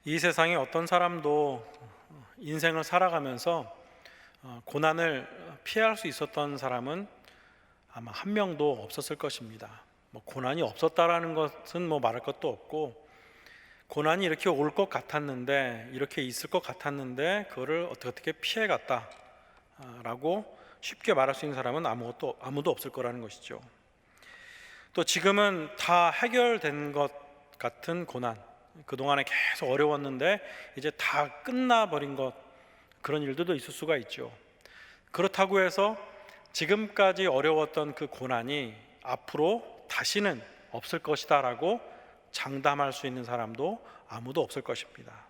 이 세상에 어떤 사람도 인생을 살아가면서 고난을 피할 수 있었던 사람은 아마 한 명도 없었을 것입니다. 고난이 없었다라는 것은 말할 것도 없고, 고난이 이렇게 올 것 같았는데, 이렇게 있을 것 같았는데 그거를 어떻게 피해갔다 라고 쉽게 말할 수 있는 사람은 아무도 없을 거라는 것이죠. 또 지금은 다 해결된 것 같은 고난, 그동안에 계속 어려웠는데 이제 다 끝나버린 것, 그런 일들도 있을 수가 있죠. 그렇다고 해서 지금까지 어려웠던 그 고난이 앞으로 다시는 없을 것이다 라고 장담할 수 있는 사람도 아무도 없을 것입니다.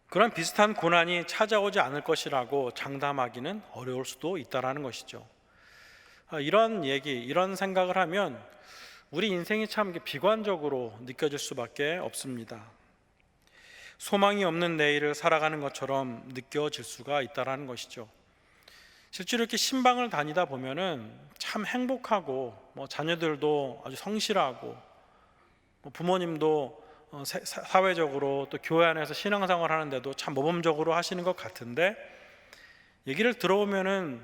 그런 비슷한 고난이 찾아오지 않을 것이라고 장담하기는 어려울 수도 있다는 것이죠. 이런 생각을 하면 우리 인생이 참 비관적으로 느껴질 수밖에 없습니다. 소망이 없는 내일을 살아가는 것처럼 느껴질 수가 있다는 것이죠. 실제로 이렇게 신방을 다니다 보면은 참 행복하고, 자녀들도 아주 성실하고, 부모님도 사회적으로 또 교회 안에서 신앙생활 하는데도 참 모범적으로 하시는 것 같은데, 얘기를 들어보면은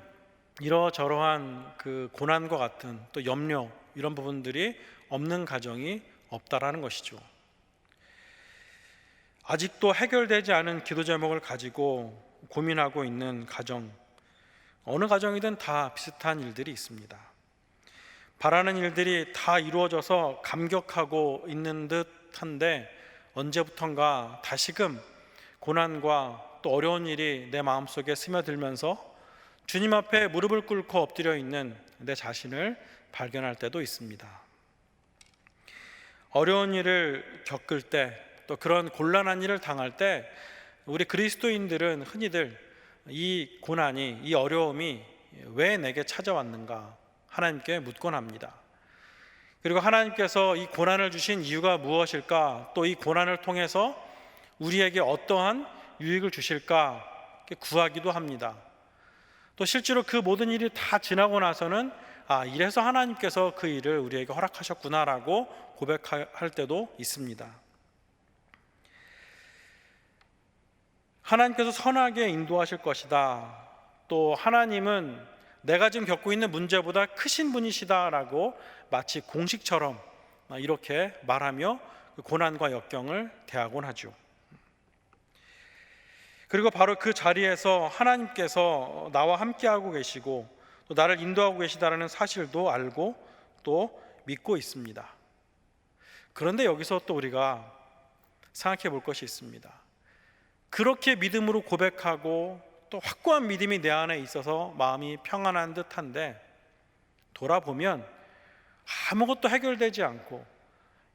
이러저러한 그 고난과 같은 또 염려, 이런 부분들이 없는 가정이 없다라는 것이죠. 아직도 해결되지 않은 기도 제목을 가지고 고민하고 있는 가정, 어느 가정이든 다 비슷한 일들이 있습니다. 바라는 일들이 다 이루어져서 감격하고 있는 듯한데 언제부턴가 다시금 고난과 또 어려운 일이 내 마음속에 스며들면서 주님 앞에 무릎을 꿇고 엎드려 있는 내 자신을 발견할 때도 있습니다. 어려운 일을 겪을 때, 또 그런 곤란한 일을 당할 때 우리 그리스도인들은 흔히들 이 고난이, 이 어려움이 왜 내게 찾아왔는가 하나님께 묻곤 합니다. 그리고 하나님께서 이 고난을 주신 이유가 무엇일까, 또 이 고난을 통해서 우리에게 어떠한 유익을 주실까 구하기도 합니다. 또 실제로 그 모든 일이 다 지나고 나서는 이래서 하나님께서 그 일을 우리에게 허락하셨구나라고 고백할 때도 있습니다. 하나님께서 선하게 인도하실 것이다, 또 하나님은 내가 지금 겪고 있는 문제보다 크신 분이시다라고 마치 공식처럼 이렇게 말하며 고난과 역경을 대하곤 하죠. 그리고 바로 그 자리에서 하나님께서 나와 함께하고 계시고 또 나를 인도하고 계시다는 사실도 알고 또 믿고 있습니다. 그런데 여기서 또 우리가 생각해 볼 것이 있습니다. 그렇게 믿음으로 고백하고 또 확고한 믿음이 내 안에 있어서 마음이 평안한 듯한데, 돌아보면 아무것도 해결되지 않고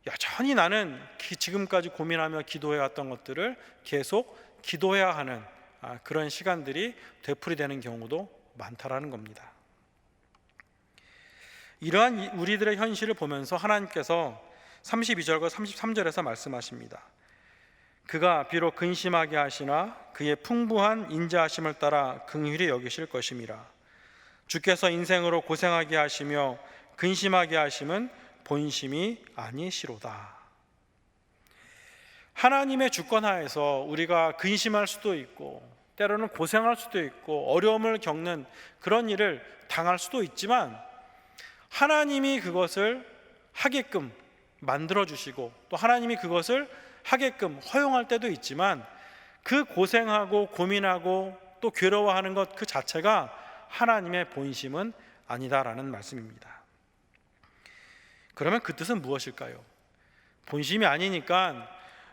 여전히 나는 지금까지 고민하며 기도해왔던 것들을 계속 기도해야 하는 그런 시간들이 되풀이되는 경우도 많다라는 겁니다. 이러한 우리들의 현실을 보면서 하나님께서 32절과 33절에서 말씀하십니다. 그가 비록 근심하게 하시나 그의 풍부한 인자하심을 따라 긍휼히 여기실 것임이라. 주께서 인생으로 고생하게 하시며 근심하게 하심은 본심이 아니시로다. 하나님의 주권하에서 우리가 근심할 수도 있고 때로는 고생할 수도 있고 어려움을 겪는 그런 일을 당할 수도 있지만, 하나님이 그것을 하게끔 만들어 주시고 또 하나님이 그것을 하게끔 허용할 때도 있지만, 그 고생하고 고민하고 또 괴로워하는 것 그 자체가 하나님의 본심은 아니다라는 말씀입니다. 그러면 그 뜻은 무엇일까요? 본심이 아니니까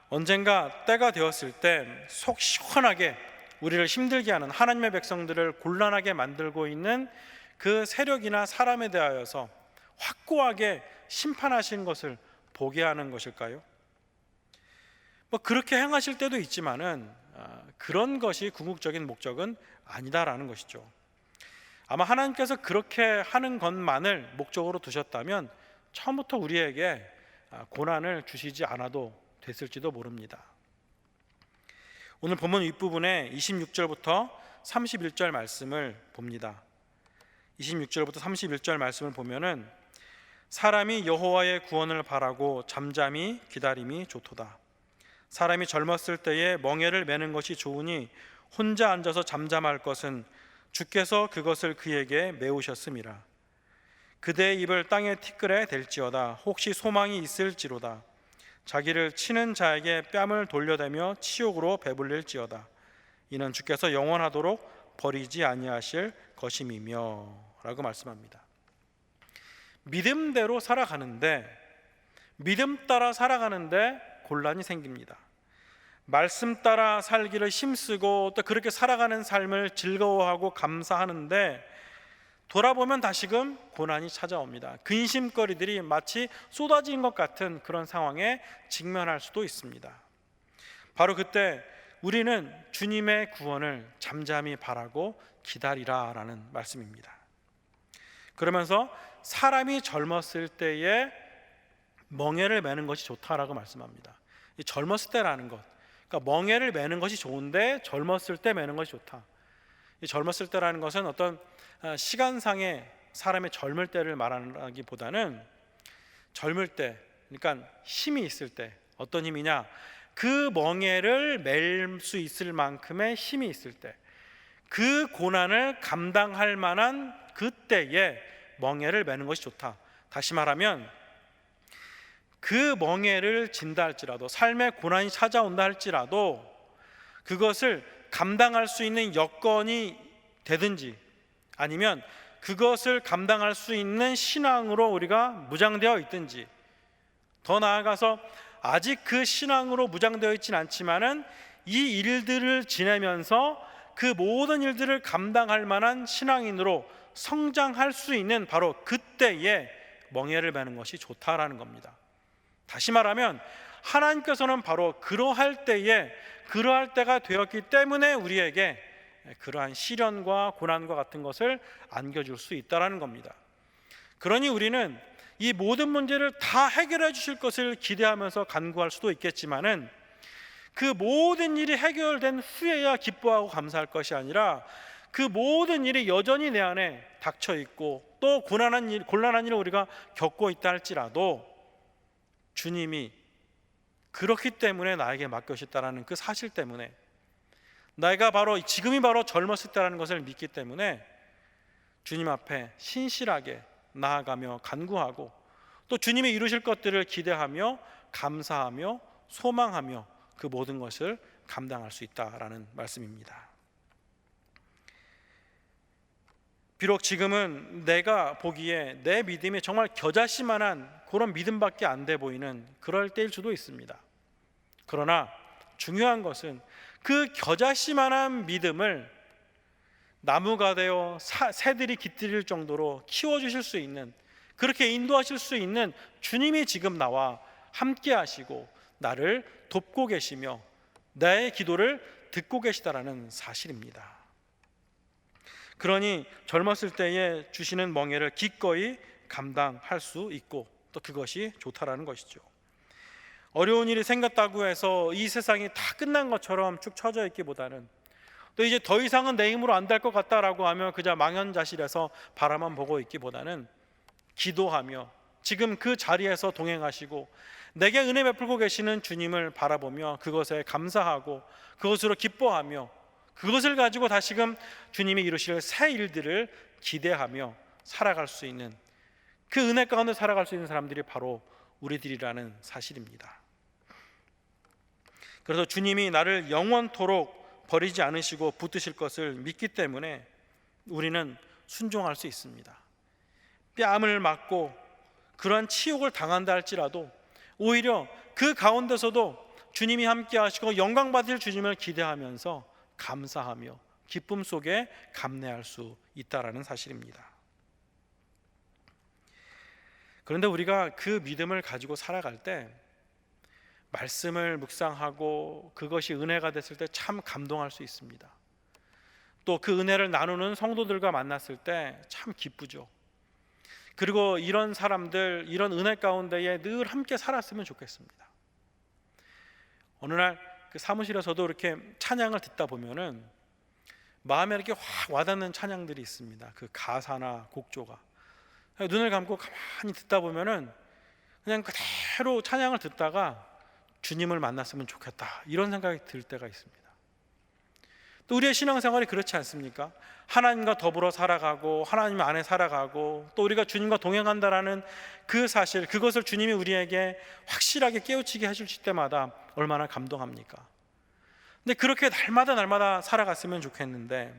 언젠가 때가 되었을 때 속 시원하게 우리를 힘들게 하는, 하나님의 백성들을 곤란하게 만들고 있는 그 세력이나 사람에 대하여서 확고하게 심판하신 것을 보게 하는 것일까요? 그렇게 행하실 때도 있지만은 그런 것이 궁극적인 목적은 아니다라는 것이죠. 아마 하나님께서 그렇게 하는 것만을 목적으로 두셨다면 처음부터 우리에게 고난을 주시지 않아도 됐을지도 모릅니다. 오늘 본문 윗부분에 26절부터 31절 말씀을 봅니다. 26절부터 31절 말씀을 보면은 사람이 여호와의 구원을 바라고 잠잠히 기다림이 좋도다. 사람이 젊었을 때에 멍에를 매는 것이 좋으니 혼자 앉아서 잠잠할 것은 주께서 그것을 그에게 메우셨음이라. 그대의 입을 땅에 티끌에 댈지어다. 혹시 소망이 있을지로다. 자기를 치는 자에게 뺨을 돌려대며 치욕으로 배불릴지어다. 이는 주께서 영원하도록 버리지 아니하실 것임이며 라고 말씀합니다. 믿음대로 살아가는데, 믿음 따라 살아가는데 곤란이 생깁니다. 말씀 따라 살기를 힘쓰고 또 그렇게 살아가는 삶을 즐거워하고 감사하는데 돌아보면 다시금 고난이 찾아옵니다. 근심거리들이 마치 쏟아지는 것 같은 그런 상황에 직면할 수도 있습니다. 바로 그때 우리는 주님의 구원을 잠잠히 바라고 기다리라라는 말씀입니다. 그러면서 사람이 젊었을 때에 멍에를 매는 것이 좋다라고 말씀합니다. 이 젊었을 때라는 것, 그러니까 멍에를 매는 것이 좋은데 젊었을 때 매는 것이 좋다. 이 젊었을 때라는 것은 어떤 시간상의 사람의 젊을 때를 말하기보다는 젊을 때, 그러니까 힘이 있을 때, 어떤 힘이냐? 그 멍에를 맬 수 있을 만큼의 힘이 있을 때, 그 고난을 감당할 만한 그때에 멍에를 매는 것이 좋다. 다시 말하면 그 멍에를 진다 할지라도, 삶의 고난이 찾아온다 할지라도 그것을 감당할 수 있는 여건이 되든지 아니면 그것을 감당할 수 있는 신앙으로 우리가 무장되어 있든지, 더 나아가서 아직 그 신앙으로 무장되어 있지는 않지만은 이 일들을 지내면서 그 모든 일들을 감당할 만한 신앙인으로 성장할 수 있는 바로 그때에 멍에를 매는 것이 좋다라는 겁니다. 다시 말하면 하나님께서는 바로 그러할 때가 되었기 때문에 우리에게 그러한 시련과 고난과 같은 것을 안겨줄 수 있다는 겁니다. 그러니 우리는 이 모든 문제를 다 해결해 주실 것을 기대하면서 간구할 수도 있겠지만은 그 모든 일이 해결된 후에야 기뻐하고 감사할 것이 아니라 그 모든 일이 여전히 내 안에 닥쳐 있고 또 곤란한 일을 우리가 겪고 있다 할지라도 주님이 그렇기 때문에 나에게 맡겨주셨다는 그 사실 때문에, 내가 바로 지금이 바로 젊었을 때라는 것을 믿기 때문에 주님 앞에 신실하게 나아가며 간구하고 또 주님이 이루실 것들을 기대하며 감사하며 소망하며 그 모든 것을 감당할 수 있다라는 말씀입니다. 비록 지금은 내가 보기에 내 믿음이 정말 겨자씨만한 그런 믿음밖에 안 돼 보이는 그럴 때일 수도 있습니다. 그러나 중요한 것은 그 겨자씨만한 믿음을 나무가 되어 새들이 깃들일 정도로 키워주실 수 있는, 그렇게 인도하실 수 있는 주님이 지금 나와 함께 하시고 나를 돕고 계시며 나의 기도를 듣고 계시다라는 사실입니다. 그러니 젊었을 때에 주시는 멍에를 기꺼이 감당할 수 있고 또 그것이 좋다라는 것이죠. 어려운 일이 생겼다고 해서 이 세상이 다 끝난 것처럼 쭉 처져 있기보다는 또 이제 더 이상은 내 힘으로 안 될 것 같다라고 하면 그저 망연자실해서 바라만 보고 있기보다는 기도하며 지금 그 자리에서 동행하시고 내게 은혜 베풀고 계시는 주님을 바라보며 그것에 감사하고 그것으로 기뻐하며 그것을 가지고 다시금 주님이 이루실 새 일들을 기대하며 살아갈 수 있는, 그 은혜 가운데 살아갈 수 있는 사람들이 바로 우리들이라는 사실입니다. 그래서 주님이 나를 영원토록 버리지 않으시고 붙드실 것을 믿기 때문에 우리는 순종할 수 있습니다. 뺨을 맞고 그러한 치욕을 당한다 할지라도 오히려 그 가운데서도 주님이 함께 하시고 영광 받을 주님을 기대하면서 감사하며 기쁨 속에 감내할 수 있다라는 사실입니다. 그런데 우리가 그 믿음을 가지고 살아갈 때 말씀을 묵상하고 그것이 은혜가 됐을 때 참 감동할 수 있습니다. 또 그 은혜를 나누는 성도들과 만났을 때 참 기쁘죠. 그리고 이런 사람들, 이런 은혜 가운데에 늘 함께 살았으면 좋겠습니다. 어느 날 그 사무실에서도 이렇게 찬양을 듣다 보면은 마음에 이렇게 확 와닿는 찬양들이 있습니다. 그 가사나 곡조가 눈을 감고 가만히 듣다 보면은 그냥 그대로 찬양을 듣다가 주님을 만났으면 좋겠다, 이런 생각이 들 때가 있습니다. 또 우리의 신앙생활이 그렇지 않습니까? 하나님과 더불어 살아가고 하나님 안에 살아가고 또 우리가 주님과 동행한다라는 그 사실, 그것을 주님이 우리에게 확실하게 깨우치게 해주실 때마다 얼마나 감동합니까? 근데 그렇게 날마다 살아갔으면 좋겠는데,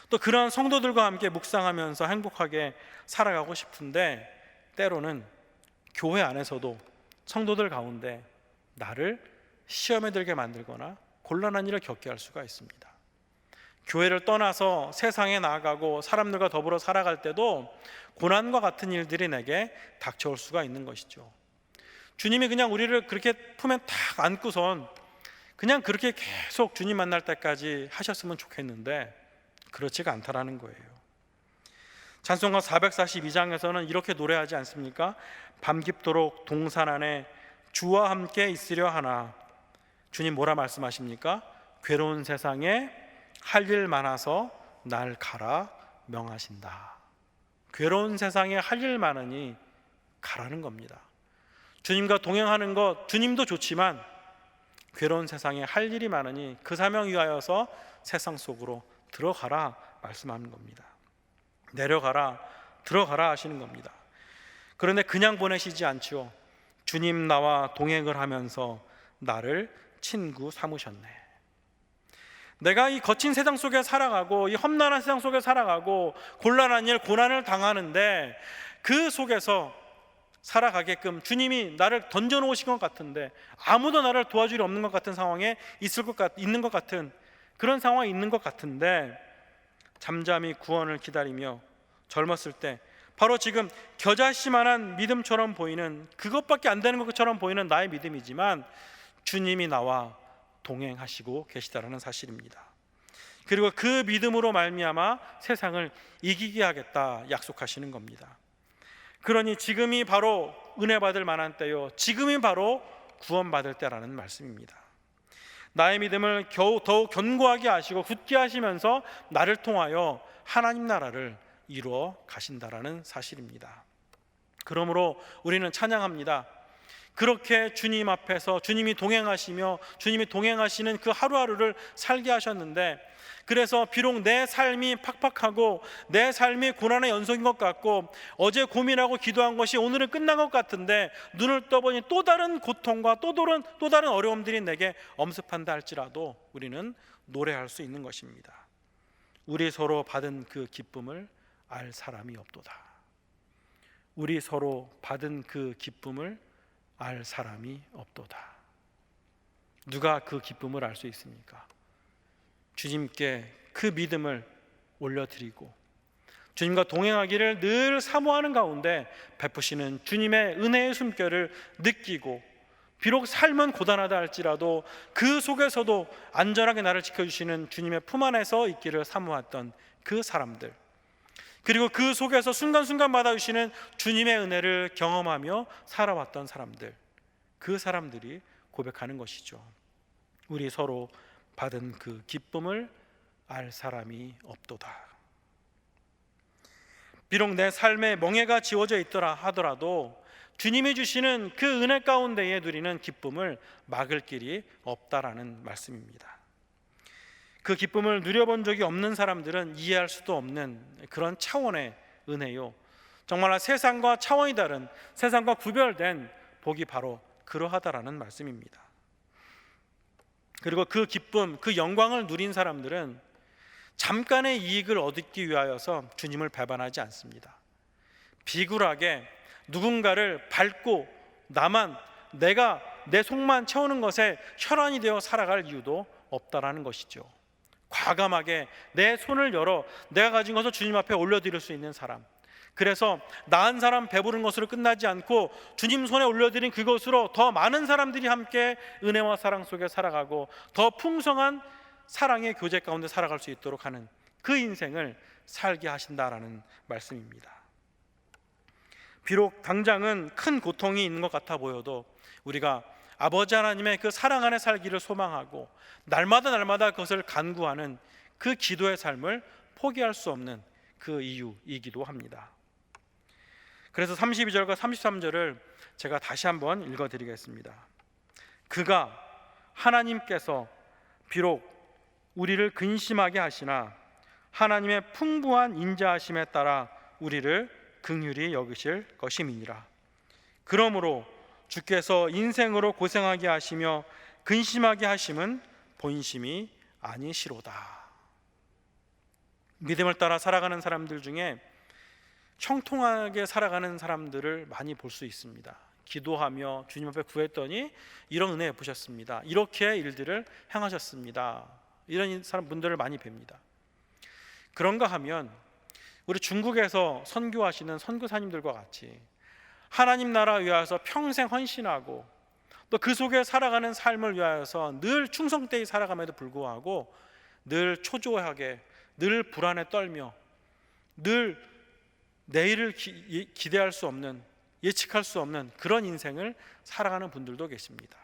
또 그런 성도들과 함께 묵상하면서 행복하게 살아가고 싶은데, 때로는 교회 안에서도 성도들 가운데 나를 시험에 들게 만들거나 곤란한 일을 겪게 할 수가 있습니다. 교회를 떠나서 세상에 나아가고 사람들과 더불어 살아갈 때도 고난과 같은 일들이 내게 닥쳐올 수가 있는 것이죠. 주님이 그냥 우리를 그렇게 품에 탁 안고선 그냥 그렇게 계속 주님 만날 때까지 하셨으면 좋겠는데 그렇지가 않다라는 거예요. 찬송가 442장에서는 이렇게 노래하지 않습니까? 밤 깊도록 동산 안에 주와 함께 있으려 하나. 주님 뭐라 말씀하십니까? 괴로운 세상에 할 일 많아서 날 가라 명하신다. 괴로운 세상에 할 일 많으니 가라는 겁니다. 주님과 동행하는 것, 주님도 좋지만 괴로운 세상에 할 일이 많으니 그 사명 위하여서 세상 속으로 들어가라 말씀하는 겁니다. 내려가라, 들어가라 하시는 겁니다. 그런데 그냥 보내시지 않죠. 주님 나와 동행을 하면서 나를 친구 삼으셨네. 내가 이 거친 세상 속에 살아가고 이 험난한 세상 속에 살아가고 곤란한 일, 고난을 당하는데 그 속에서 살아가게끔 주님이 나를 던져놓으신 것 같은데 아무도 나를 도와줄 일 없는 것 같은 상황에 있는 것 같은 그런 상황에 있는 것 같은데 잠잠히 구원을 기다리며 젊었을 때 바로 지금 겨자씨만한 믿음처럼 보이는, 그것밖에 안 되는 것처럼 보이는 나의 믿음이지만 주님이 나와 동행하시고 계시다라는 사실입니다. 그리고 그 믿음으로 말미암아 세상을 이기게 하겠다 약속하시는 겁니다. 그러니 지금이 바로 은혜 받을 만한 때요, 지금이 바로 구원받을 때라는 말씀입니다. 나의 믿음을 더욱 견고하게 하시고 굳게 하시면서 나를 통하여 하나님 나라를 이루어 가신다라는 사실입니다. 그러므로 우리는 찬양합니다. 그렇게 주님 앞에서 주님이 동행하시며 주님이 동행하시는 그 하루하루를 살게 하셨는데, 그래서 비록 내 삶이 팍팍하고 내 삶이 고난의 연속인 것 같고 어제 고민하고 기도한 것이 오늘은 끝난 것 같은데 눈을 떠보니 또 다른 고통과 또 다른 어려움들이 내게 엄습한다 할지라도 우리는 노래할 수 있는 것입니다. 우리 서로 받은 그 기쁨을 알 사람이 없도다. 우리 서로 받은 그 기쁨을 알 사람이 없도다. 누가 그 기쁨을 알 수 있습니까? 주님께 그 믿음을 올려드리고 주님과 동행하기를 늘 사모하는 가운데 베푸시는 주님의 은혜의 숨결을 느끼고, 비록 삶은 고단하다 할지라도 그 속에서도 안전하게 나를 지켜주시는 주님의 품 안에서 있기를 사모했던 그 사람들, 그리고 그 속에서 순간순간 받아주시는 주님의 은혜를 경험하며 살아왔던 사람들, 그 사람들이 고백하는 것이죠. 우리 서로 받은 그 기쁨을 알 사람이 없도다. 비록 내 삶에 멍해가 지워져 있더라 하더라도 주님이 주시는 그 은혜 가운데에 누리는 기쁨을 막을 길이 없다라는 말씀입니다. 그 기쁨을 누려본 적이 없는 사람들은 이해할 수도 없는 그런 차원의 은혜요, 정말 세상과 차원이 다른, 세상과 구별된 복이 바로 그러하다라는 말씀입니다. 그리고 그 기쁨, 그 영광을 누린 사람들은 잠깐의 이익을 얻기 위하여서 주님을 배반하지 않습니다. 비굴하게 누군가를 밟고 내가 내 속만 채우는 것에 혈안이 되어 살아갈 이유도 없다라는 것이죠. 과감하게 내 손을 열어 내가 가진 것을 주님 앞에 올려드릴 수 있는 사람, 그래서 나은 사람 배부른 것으로 끝나지 않고 주님 손에 올려드린 그것으로 더 많은 사람들이 함께 은혜와 사랑 속에 살아가고 더 풍성한 사랑의 교제 가운데 살아갈 수 있도록 하는 그 인생을 살게 하신다라는 말씀입니다. 비록 당장은 큰 고통이 있는 것 같아 보여도 우리가 아버지 하나님의 그 사랑 안에 살기를 소망하고 날마다 그것을 간구하는 그 기도의 삶을 포기할 수 없는 그 이유이기도 합니다. 그래서 32절과 33절을 제가 다시 한번 읽어드리겠습니다. 그가 하나님께서 비록 우리를 근심하게 하시나 하나님의 풍부한 인자하심에 따라 우리를 긍휼히 여기실 것임이니라. 그러므로 주께서 인생으로 고생하게 하시며 근심하게 하심은 본심이 아니시로다. 믿음을 따라 살아가는 사람들 중에 형통하게 살아가는 사람들을 많이 볼 수 있습니다. 기도하며 주님 앞에 구했더니 이런 은혜 베푸셨습니다. 이렇게 일들을 행하셨습니다. 이런 분들을 많이 뵙니다. 그런가 하면 우리 중국에서 선교하시는 선교사님들과 같이 하나님 나라 위하여서 평생 헌신하고 또 그 속에 살아가는 삶을 위하여서 늘 충성되이 살아감에도 불구하고 늘 초조하게, 늘 불안에 떨며 늘 내일을 기대할 수 없는, 예측할 수 없는 그런 인생을 살아가는 분들도 계십니다.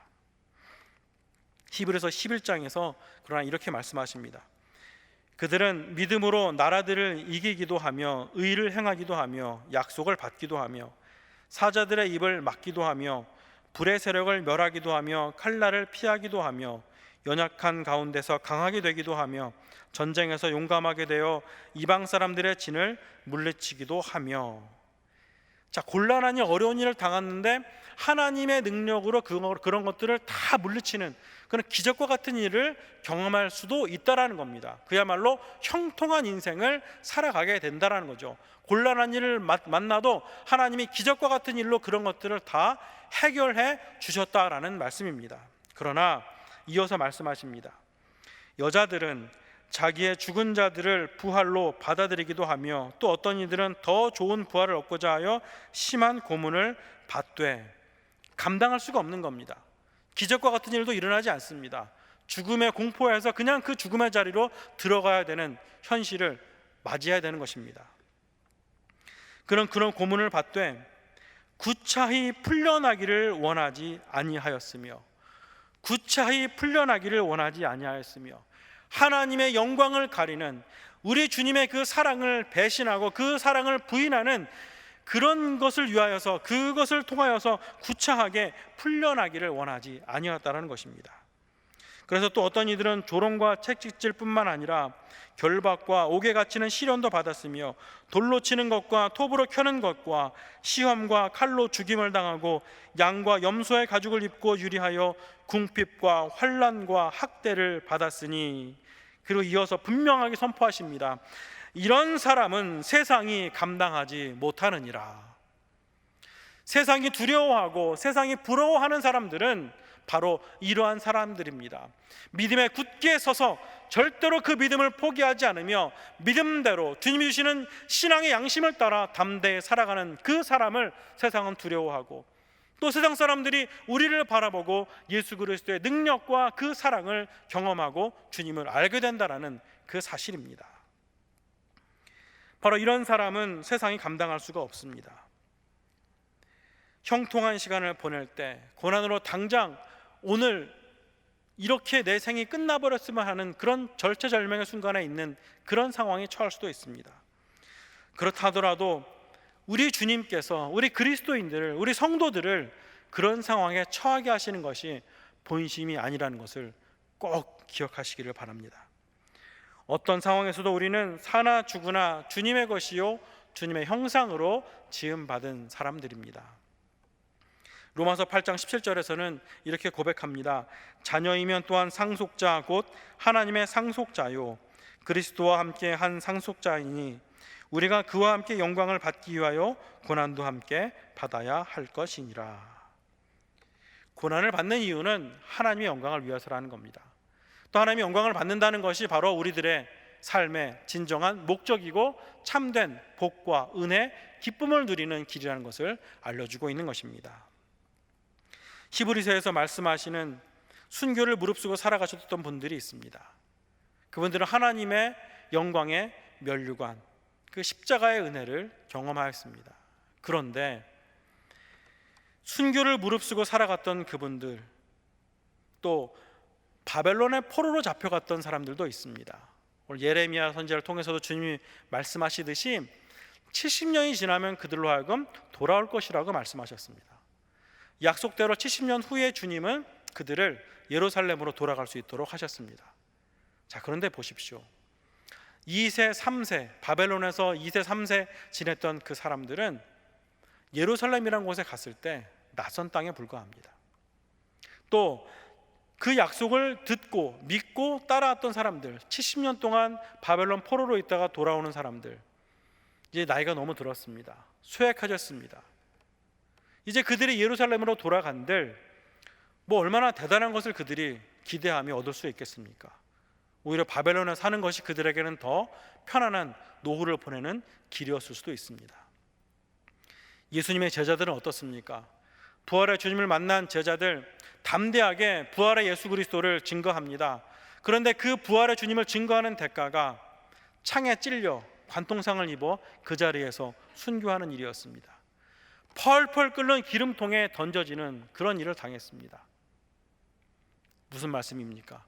히브리서 11장에서 그러나 이렇게 말씀하십니다. 그들은 믿음으로 나라들을 이기기도 하며 의를 행하기도 하며 약속을 받기도 하며 사자들의 입을 막기도 하며 불의 세력을 멸하기도 하며 칼날을 피하기도 하며 연약한 가운데서 강하게 되기도 하며 전쟁에서 용감하게 되어 이방 사람들의 진을 물리치기도 하며. 자, 곤란하니 어려운 일을 당했는데 하나님의 능력으로 그런 것들을 다 물리치는 그런 기적과 같은 일을 경험할 수도 있다라는 겁니다. 그야말로 형통한 인생을 살아가게 된다라는 거죠. 곤란한 일을 만나도 하나님이 기적과 같은 일로 그런 것들을 다 해결해 주셨다라는 말씀입니다. 그러나 이어서 말씀하십니다. 여자들은 자기의 죽은 자들을 부활로 받아들이기도 하며 또 어떤 이들은 더 좋은 부활을 얻고자 하여 심한 고문을 받되. 감당할 수가 없는 겁니다. 기적과 같은 일도 일어나지 않습니다. 죽음의 공포에서 그냥 그 죽음의 자리로 들어가야 되는 현실을 맞이해야 되는 것입니다. 그런 고문을 받되 구차히 풀려나기를 원하지 아니하였으며 하나님의 영광을 가리는 우리 주님의 그 사랑을 배신하고 그 사랑을 부인하는 그런 것을 위하여서, 그것을 통하여서 구차하게 풀려나기를 원하지 아니하였다는 것입니다. 그래서 또 어떤 이들은 조롱과 채찍질 뿐만 아니라 결박과 옥에 갇히는 시련도 받았으며 돌로 치는 것과 톱으로 켜는 것과 시험과 칼로 죽임을 당하고 양과 염소의 가죽을 입고 유리하여 궁핍과 환난과 학대를 받았으니. 그리고 이어서 분명하게 선포하십니다. 이런 사람은 세상이 감당하지 못하느니라. 세상이 두려워하고 세상이 부러워하는 사람들은 바로 이러한 사람들입니다. 믿음에 굳게 서서 절대로 그 믿음을 포기하지 않으며 믿음대로 주님이 주시는 신앙의 양심을 따라 담대히 살아가는 그 사람을 세상은 두려워하고 또 세상 사람들이 우리를 바라보고 예수 그리스도의 능력과 그 사랑을 경험하고 주님을 알게 된다라는 그 사실입니다. 바로 이런 사람은 세상이 감당할 수가 없습니다. 형통한 시간을 보낼 때 고난으로 당장 오늘 이렇게 내 생이 끝나버렸으면 하는 그런 절체절명의 순간에 있는 그런 상황에 처할 수도 있습니다. 그렇다 하더라도 우리 주님께서 우리 그리스도인들을, 우리 성도들을 그런 상황에 처하게 하시는 것이 본심이 아니라는 것을 꼭 기억하시기를 바랍니다. 어떤 상황에서도 우리는 사나 죽으나 주님의 것이요 주님의 형상으로 지음받은 사람들입니다. 로마서 8장 17절에서는 이렇게 고백합니다. 자녀이면 또한 상속자 곧 하나님의 상속자요 그리스도와 함께 한 상속자이니 우리가 그와 함께 영광을 받기 위하여 고난도 함께 받아야 할 것이니라. 고난을 받는 이유는 하나님의 영광을 위해서라는 겁니다. 또 하나님의 영광을 받는다는 것이 바로 우리들의 삶의 진정한 목적이고 참된 복과 은혜, 기쁨을 누리는 길이라는 것을 알려주고 있는 것입니다. 히브리서에서 말씀하시는 순교를 무릅쓰고 살아가셨던 분들이 있습니다. 그분들은 하나님의 영광의 면류관, 그 십자가의 은혜를 경험하였습니다. 그런데 순교를 무릅쓰고 살아갔던 그분들, 또 바벨론의 포로로 잡혀갔던 사람들도 있습니다. 오늘 예레미야 선지자를 통해서도 주님이 말씀하시듯이 70년이 지나면 그들로 하여금 돌아올 것이라고 말씀하셨습니다. 약속대로 70년 후에 주님은 그들을 예루살렘으로 돌아갈 수 있도록 하셨습니다. 자, 그런데 보십시오. 2세, 3세, 바벨론에서 2세, 3세 지냈던 그 사람들은 예루살렘이라는 곳에 갔을 때 낯선 땅에 불과합니다. 또 그 약속을 듣고 믿고 따라왔던 사람들, 70년 동안 바벨론 포로로 있다가 돌아오는 사람들, 이제 나이가 너무 들었습니다. 쇠약해졌습니다. 이제 그들이 예루살렘으로 돌아간들 뭐 얼마나 대단한 것을 그들이 기대하며 얻을 수 있겠습니까? 오히려 바벨론에 사는 것이 그들에게는 더 편안한 노후를 보내는 길이었을 수도 있습니다. 예수님의 제자들은 어떻습니까? 부활의 주님을 만난 제자들 담대하게 부활의 예수 그리스도를 증거합니다. 그런데 그 부활의 주님을 증거하는 대가가 창에 찔려 관통상을 입어 그 자리에서 순교하는 일이었습니다. 펄펄 끓는 기름통에 던져지는 그런 일을 당했습니다. 무슨 말씀입니까?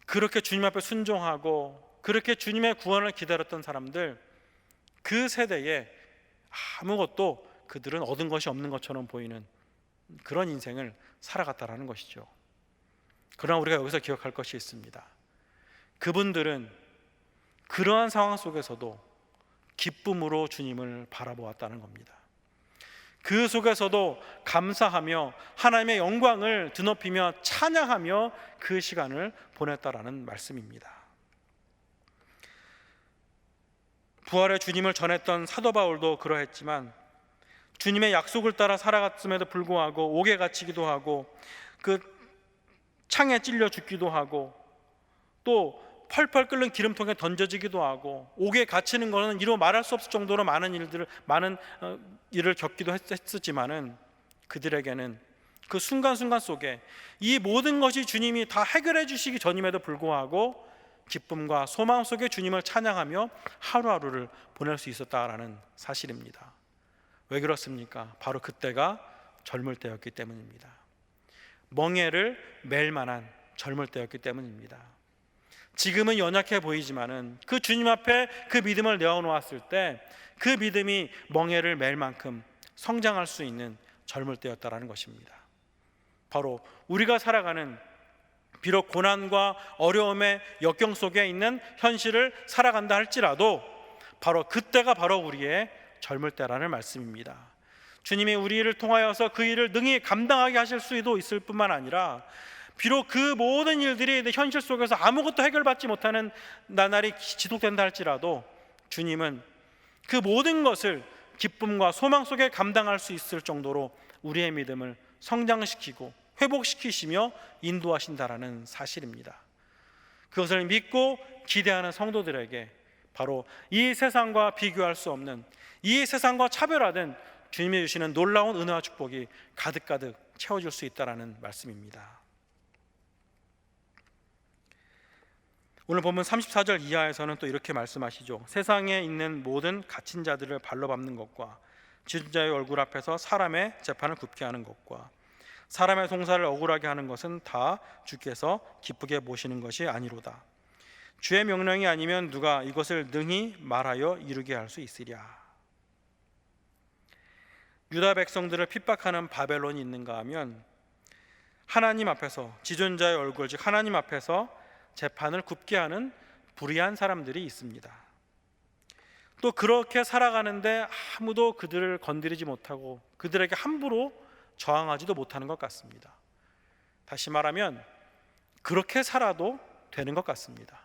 그렇게 주님 앞에 순종하고 그렇게 주님의 구원을 기다렸던 사람들, 그 세대에 아무것도 그들은 얻은 것이 없는 것처럼 보이는 그런 인생을 살아갔다라는 것이죠. 그러나 우리가 여기서 기억할 것이 있습니다. 그분들은 그러한 상황 속에서도 기쁨으로 주님을 바라보았다는 겁니다. 그 속에서도 감사하며 하나님의 영광을 드높이며 찬양하며 그 시간을 보냈다라는 말씀입니다. 부활의 주님을 전했던 사도 바울도 그러했지만 주님의 약속을 따라 살아갔음에도 불구하고 옥에 갇히기도 하고 그 창에 찔려 죽기도 하고 또 펄펄 끓는 기름통에 던져지기도 하고 옥에 갇히는 것은 이루 말할 수 없을 정도로 많은 일을 겪기도 했었지만은 그들에게는 그 순간순간 속에 이 모든 것이 주님이 다 해결해 주시기 전임에도 불구하고 기쁨과 소망 속에 주님을 찬양하며 하루하루를 보낼 수 있었다라는 사실입니다. 왜 그렇습니까? 바로 그때가 젊을 때였기 때문입니다. 멍에를 맬 만한 젊을 때였기 때문입니다. 지금은 연약해 보이지만은 그 주님 앞에 그 믿음을 내어놓았을 때 그 믿음이 멍에를 맬 만큼 성장할 수 있는 젊을 때였다라는 것입니다. 바로 우리가 살아가는 비록 고난과 어려움의 역경 속에 있는 현실을 살아간다 할지라도 바로 그때가 바로 우리의 젊을 때라는 말씀입니다. 주님이 우리를 통하여서 그 일을 능히 감당하게 하실 수도 있을 뿐만 아니라 비록 그 모든 일들이 현실 속에서 아무것도 해결받지 못하는 나날이 지속된다 할지라도 주님은 그 모든 것을 기쁨과 소망 속에 감당할 수 있을 정도로 우리의 믿음을 성장시키고 회복시키시며 인도하신다라는 사실입니다. 그것을 믿고 기대하는 성도들에게 바로 이 세상과 비교할 수 없는, 이 세상과 차별화된 주님이 주시는 놀라운 은혜와 축복이 가득가득 채워질 수 있다라는 말씀입니다. 오늘 본문 34절 이하에서는 또 이렇게 말씀하시죠. 세상에 있는 모든 갇힌 자들을 발로 밟는 것과 지존자의 얼굴 앞에서 사람의 재판을 굽게 하는 것과 사람의 송사를 억울하게 하는 것은 다 주께서 기쁘게 보시는 것이 아니로다. 주의 명령이 아니면 누가 이것을 능히 말하여 이루게 할 수 있으랴. 유다 백성들을 핍박하는 바벨론이 있는가 하면 하나님 앞에서 지존자의 얼굴, 즉 하나님 앞에서 재판을 굽게 하는 불의한 사람들이 있습니다. 또 그렇게 살아가는데 아무도 그들을 건드리지 못하고 그들에게 함부로 저항하지도 못하는 것 같습니다. 다시 말하면 그렇게 살아도 되는 것 같습니다.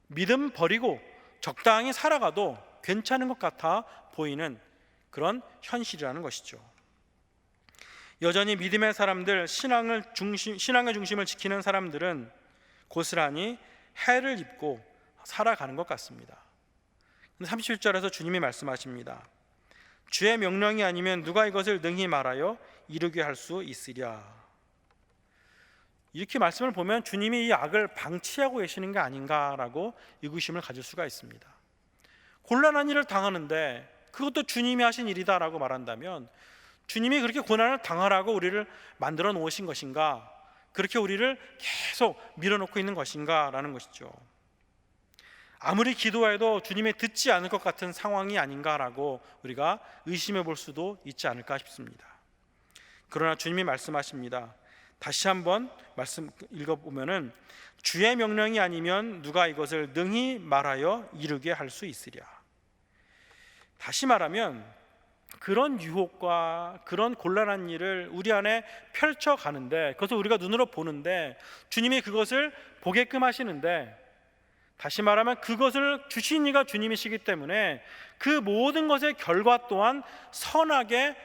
믿음 버리고 적당히 살아가도 괜찮은 것 같아 보이는 그런 현실이라는 것이죠. 여전히 믿음의 사람들, 신앙의 중심을 지키는 사람들은 고스란히 해를 입고 살아가는 것 같습니다. 31절에서 주님이 말씀하십니다. 주의 명령이 아니면 누가 이것을 능히 말하여 이루게 할 수 있으랴. 이렇게 말씀을 보면 주님이 이 악을 방치하고 계시는 게 아닌가라고 의구심을 가질 수가 있습니다. 곤란한 일을 당하는데 그것도 주님이 하신 일이다라고 말한다면 주님이 그렇게 고난을 당하라고 우리를 만들어 놓으신 것인가, 그렇게 우리를 계속 밀어놓고 있는 것인가 라는 것이죠. 아무리 기도해도 주님이 듣지 않을 것 같은 상황이 아닌가라고 우리가 의심해 볼 수도 있지 않을까 싶습니다. 그러나 주님이 말씀하십니다. 다시 한번 말씀 읽어보면은 주의 명령이 아니면 누가 이것을 능히 말하여 이루게 할 수 있으랴. 다시 말하면 그런 유혹과 그런 곤란한 일을 우리 안에 펼쳐가는데, 그것을 우리가 눈으로 보는데 주님이 그것을 보게끔 하시는데, 다시 말하면 그것을 주신 이가 주님이시기 때문에 그 모든 것의 결과 또한 선하게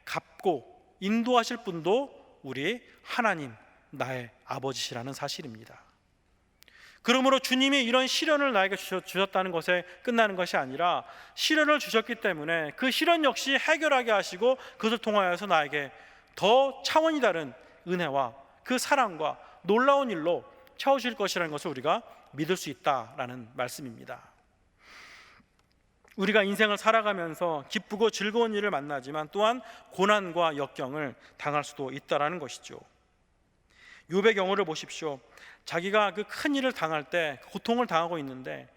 갚고 인도하실 분도 우리 하나님, 나의 아버지시라는 사실입니다. 그러므로 주님이 이런 시련을 나에게 주셨다는 것에 끝나는 것이 아니라, 시련을 주셨기 때문에 그 시련 역시 해결하게 하시고 그것을 통하여서 나에게 더 차원이 다른 은혜와 그 사랑과 놀라운 일로 채우실 것이라는 것을 우리가 믿을 수 있다라는 말씀입니다. 우리가 인생을 살아가면서 기쁘고 즐거운 일을 만나지만 또한 고난과 역경을 당할 수도 있다라는 것이죠. 욥의 경우를 보십시오. 자기가 그 큰 일을 당할 때 고통을 당하고 있는데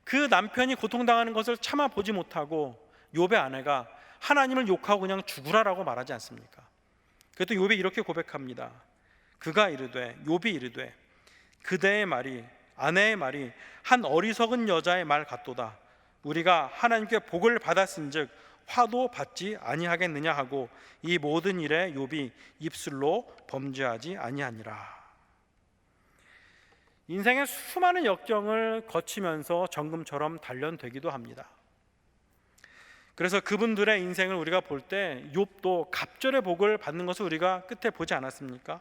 그 남편이 고통당하는 것을 참아 보지 못하고 욥의 아내가 하나님을 욕하고 그냥 죽으라라고 말하지 않습니까? 그래도 욥이 이렇게 고백합니다. 그가 이르되, 욥이 이르되, 그대의 말이, 아내의 말이 한 어리석은 여자의 말 같도다. 우리가 하나님께 복을 받았은즉 화도 받지 아니하겠느냐 하고 이 모든 일에 욥이 입술로 범죄하지 아니하니라. 인생의 수많은 역경을 거치면서 정금처럼 단련되기도 합니다. 그래서 그분들의 인생을 우리가 볼 때 욥도 갑절의 복을 받는 것을 우리가 끝에 보지 않았습니까?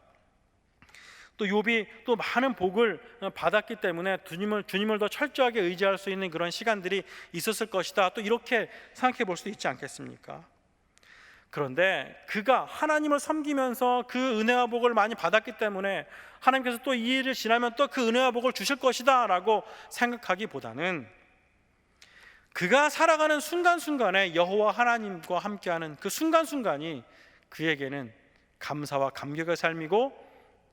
또 욥이 또 많은 복을 받았기 때문에 주님을 더 철저하게 의지할 수 있는 그런 시간들이 있었을 것이다, 또 이렇게 생각해 볼 수 있지 않겠습니까? 그런데 그가 하나님을 섬기면서 그 은혜와 복을 많이 받았기 때문에 하나님께서 또 이 일을 지나면 또 그 은혜와 복을 주실 것이다 라고 생각하기보다는, 그가 살아가는 순간순간에 여호와 하나님과 함께하는 그 순간순간이 그에게는 감사와 감격의 삶이고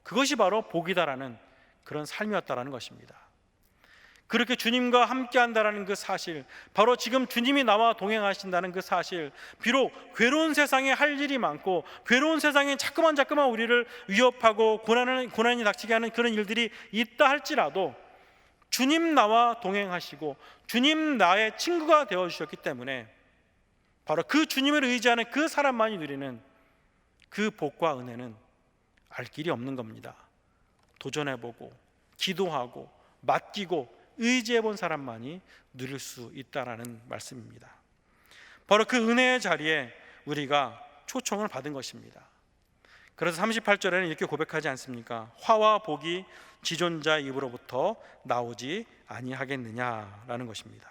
그것이 바로 복이다라는 그런 삶이었다라는 것입니다. 그렇게 주님과 함께한다라는 그 사실, 바로 지금 주님이 나와 동행하신다는 그 사실, 비록 괴로운 세상에 할 일이 많고 괴로운 세상에 자꾸만 우리를 위협하고 고난이 닥치게 하는 그런 일들이 있다 할지라도 주님 나와 동행하시고 주님 나의 친구가 되어주셨기 때문에 바로 그 주님을 의지하는 그 사람만이 누리는 그 복과 은혜는 알 길이 없는 겁니다. 도전해보고 기도하고 맡기고 의지해본 사람만이 누릴 수 있다라는 말씀입니다. 바로 그 은혜의 자리에 우리가 초청을 받은 것입니다. 그래서 38절에는 이렇게 고백하지 않습니까? 화와 복이 지존자의 입으로부터 나오지 아니하겠느냐라는 것입니다.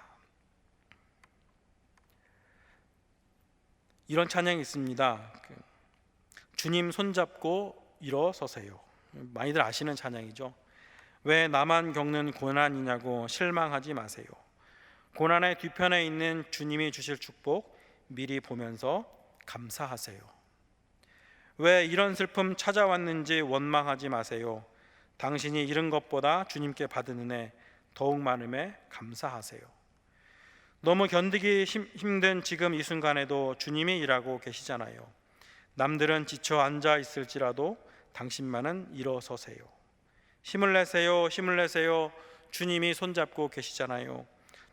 이런 찬양이 있습니다. 주님 손잡고 일어서세요. 많이들 아시는 찬양이죠. 왜 나만 겪는 고난이냐고 실망하지 마세요. 고난의 뒤편에 있는 주님이 주실 축복 미리 보면서 감사하세요. 왜 이런 슬픔 찾아왔는지 원망하지 마세요. 당신이 잃은 것보다 주님께 받은 은혜 더욱 많음에 감사하세요. 너무 견디기 힘든 지금 이 순간에도 주님이 일하고 계시잖아요. 남들은 지쳐 앉아 있을지라도 당신만은 일어서세요. 힘을 내세요. 힘을 내세요. 주님이 손잡고 계시잖아요.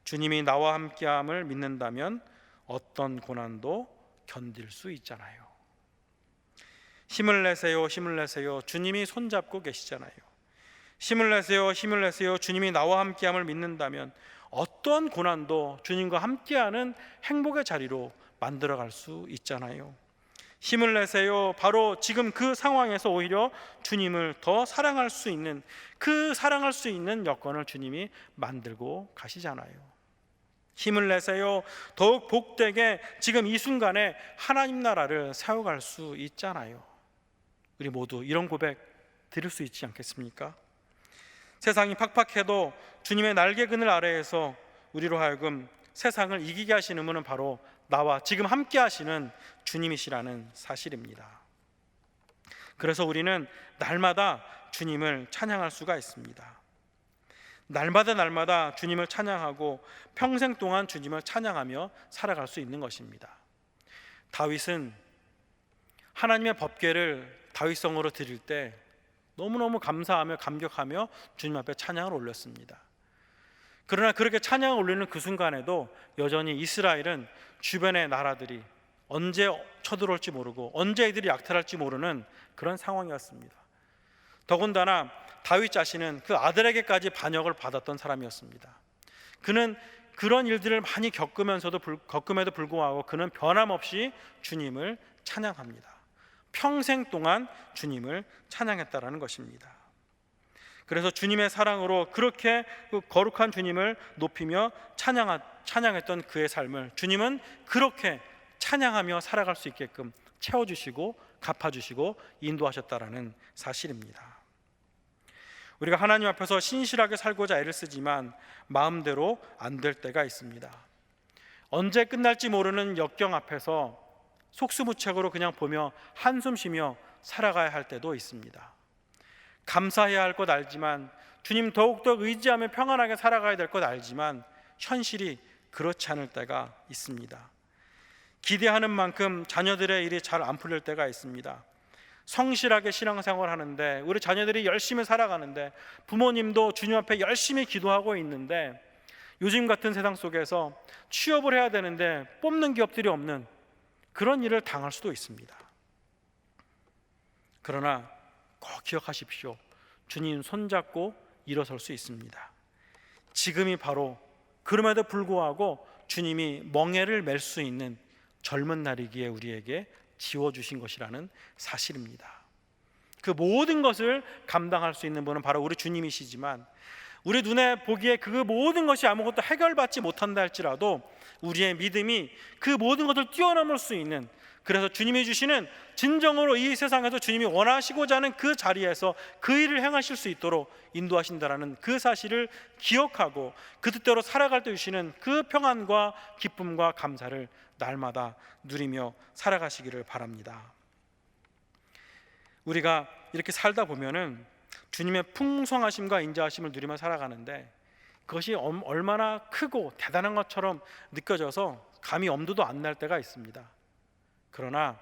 주님이 나와 함께함을 믿는다면 어떤 고난도 견딜 수 있잖아요. 힘을 내세요. 힘을 내세요. 주님이 손잡고 계시잖아요. 힘을 내세요. 힘을 내세요. 주님이 나와 함께함을 믿는다면 어떤 고난도 주님과 함께하는 행복의 자리로 만들어갈 수 있잖아요. 힘을 내세요. 바로 지금 그 상황에서 오히려 주님을 더 사랑할 수 있는, 그 사랑할 수 있는 여건을 주님이 만들고 가시잖아요. 힘을 내세요. 더욱 복되게 지금 이 순간에 하나님 나라를 세워갈 수 있잖아요. 우리 모두 이런 고백 드릴 수 있지 않겠습니까? 세상이 팍팍해도 주님의 날개 그늘 아래에서 우리로 하여금 세상을 이기게 하시는 분은 바로 나와 지금 함께 하시는 주님이시라는 사실입니다. 그래서 우리는 날마다 주님을 찬양할 수가 있습니다. 날마다 날마다 주님을 찬양하고 평생 동안 주님을 찬양하며 살아갈 수 있는 것입니다. 다윗은 하나님의 법궤를 다윗성으로 드릴 때 너무너무 감사하며 감격하며 주님 앞에 찬양을 올렸습니다. 그러나 그렇게 찬양을 올리는 그 순간에도 여전히 이스라엘은 주변의 나라들이 언제 쳐들어올지 모르고 언제 이들이 약탈할지 모르는 그런 상황이었습니다. 더군다나 다윗 자신은 그 아들에게까지 반역을 받았던 사람이었습니다. 그는 그런 일들을 많이 겪음에도 불구하고 그는 변함없이 주님을 찬양합니다. 평생 동안 주님을 찬양했다라는 것입니다. 그래서 주님의 사랑으로 그렇게 그 거룩한 주님을 높이며 찬양했던 그의 삶을 주님은 그렇게 찬양하며 살아갈 수 있게끔 채워주시고 갚아주시고 인도하셨다라는 사실입니다. 우리가 하나님 앞에서 신실하게 살고자 애를 쓰지만 마음대로 안 될 때가 있습니다. 언제 끝날지 모르는 역경 앞에서 속수무책으로 그냥 보며 한숨 쉬며 살아가야 할 때도 있습니다. 감사해야 할 것 알지만, 주님 더욱더 의지하며 평안하게 살아가야 될 것 알지만 현실이 그렇지 않을 때가 있습니다. 기대하는 만큼 자녀들의 일이 잘 안 풀릴 때가 있습니다. 성실하게 신앙생활을 하는데, 우리 자녀들이 열심히 살아가는데, 부모님도 주님 앞에 열심히 기도하고 있는데, 요즘 같은 세상 속에서 취업을 해야 되는데 뽑는 기업들이 없는 그런 일을 당할 수도 있습니다. 그러나 꼭 기억하십시오. 주님 손잡고 일어설 수 있습니다. 지금이 바로 그럼에도 불구하고 주님이 멍에를 맬 수 있는 젊은 날이기에 우리에게 지워주신 것이라는 사실입니다. 그 모든 것을 감당할 수 있는 분은 바로 우리 주님이시지만, 우리 눈에 보기에 그 모든 것이 아무것도 해결받지 못한다 할지라도 우리의 믿음이 그 모든 것을 뛰어넘을 수 있는, 그래서 주님이 주시는 진정으로 이 세상에서 주님이 원하시고자 하는 그 자리에서 그 일을 행하실 수 있도록 인도하신다라는 그 사실을 기억하고 그 뜻대로 살아갈 때 주시는 그 평안과 기쁨과 감사를 날마다 누리며 살아가시기를 바랍니다. 우리가 이렇게 살다 보면은 주님의 풍성하심과 인자하심을 누리며 살아가는데, 그것이 얼마나 크고 대단한 것처럼 느껴져서 감히 엄두도 안 날 때가 있습니다. 그러나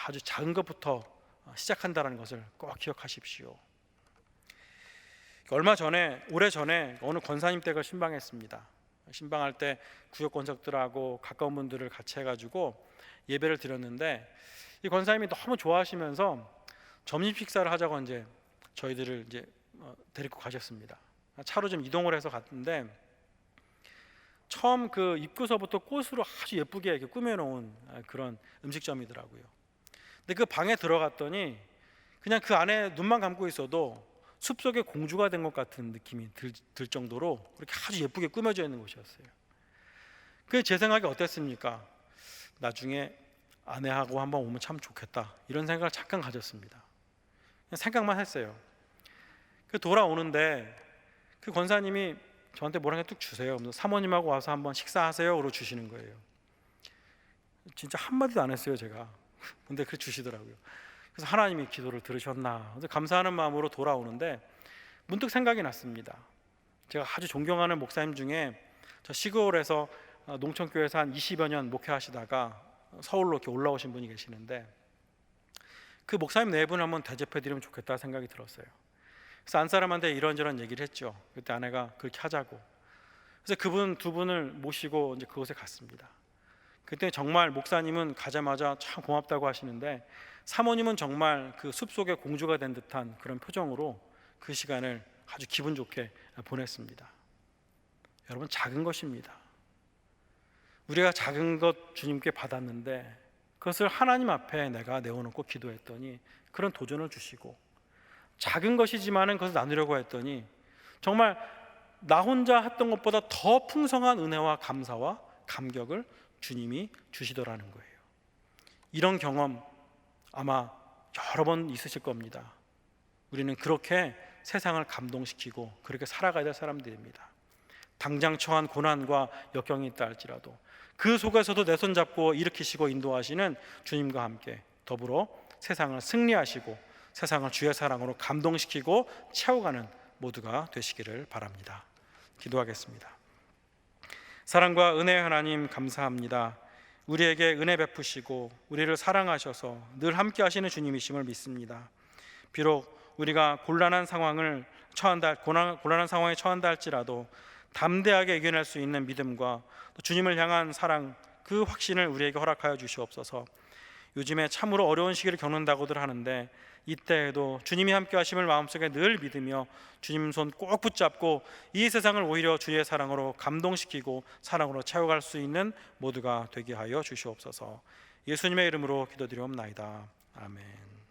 아주 작은 것부터 시작한다는 것을 꼭 기억하십시오. 오래 전에 어느 권사님 댁을 신방했습니다. 신방할 때 구역 권석들하고 가까운 분들을 같이 해가지고 예배를 드렸는데, 이 권사님이 너무 좋아하시면서 점심 식사를 하자고 이제 저희들을 이제 데리고 가셨습니다. 차로 좀 이동을 해서 갔는데, 처음 그 입구서부터 꽃으로 아주 예쁘게 이렇게 꾸며놓은 그런 음식점이더라고요. 근데 그 방에 들어갔더니 그냥 그 안에 눈만 감고 있어도 숲속의 공주가 된 것 같은 느낌이 들 정도로 그렇게 아주 예쁘게 꾸며져 있는 곳이었어요. 그게 제 생각이 어땠습니까? 나중에 아내하고 한번 오면 참 좋겠다, 이런 생각을 잠깐 가졌습니다. 그냥 생각만 했어요. 그 돌아오는데 그 권사님이 저한테 뭐라고 뚝 주세요. 사모님하고 와서 한번 식사하세요 그러고 주시는 거예요. 진짜 한마디도 안 했어요 제가. 근데 그렇게 주시더라고요. 그래서 하나님이 기도를 들으셨나, 감사하는 마음으로 돌아오는데 문득 생각이 났습니다. 제가 아주 존경하는 목사님 중에 저 시골에서 농촌교회에서 한 20여 년 목회하시다가 서울로 이렇게 올라오신 분이 계시는데, 그 목사님 네 분을 한번 대접해드리면 좋겠다 생각이 들었어요. 그래서 안사람한테 이런저런 얘기를 했죠. 그때 아내가 그렇게 하자고. 그래서 그분 두 분을 모시고 이제 그곳에 갔습니다. 그때 정말 목사님은 가자마자 참 고맙다고 하시는데, 사모님은 정말 그 숲속의 공주가 된 듯한 그런 표정으로 그 시간을 아주 기분 좋게 보냈습니다. 여러분, 작은 것입니다. 우리가 작은 것 주님께 받았는데 그것을 하나님 앞에 내가 내어놓고 기도했더니 그런 도전을 주시고, 작은 것이지만은 그것을 나누려고 했더니 정말 나 혼자 했던 것보다 더 풍성한 은혜와 감사와 감격을 주님이 주시더라는 거예요. 이런 경험 아마 여러 번 있으실 겁니다. 우리는 그렇게 세상을 감동시키고 그렇게 살아가야 될 사람들입니다. 당장 처한 고난과 역경이 있다 할지라도 그 속에서도 내 손 잡고 일으키시고 인도하시는 주님과 함께 더불어 세상을 승리하시고 세상을 주의 사랑으로 감동시키고 채워가는 모두가 되시기를 바랍니다. 기도하겠습니다. 사랑과 은혜의 하나님, 감사합니다. 우리에게 은혜 베푸시고 우리를 사랑하셔서 늘 함께 하시는 주님이심을 믿습니다. 비록 우리가 곤란한 상황에 처한다 할지라도 담대하게 이겨낼 수 있는 믿음과 또 주님을 향한 사랑, 그 확신을 우리에게 허락하여 주시옵소서. 요즘에 참으로 어려운 시기를 겪는다고들 하는데 이때에도 주님이 함께 하심을 마음속에 늘 믿으며 주님 손 꼭 붙잡고 이 세상을 오히려 주의 사랑으로 감동시키고 사랑으로 채워갈 수 있는 모두가 되게 하여 주시옵소서. 예수님의 이름으로 기도드리옵나이다. 아멘.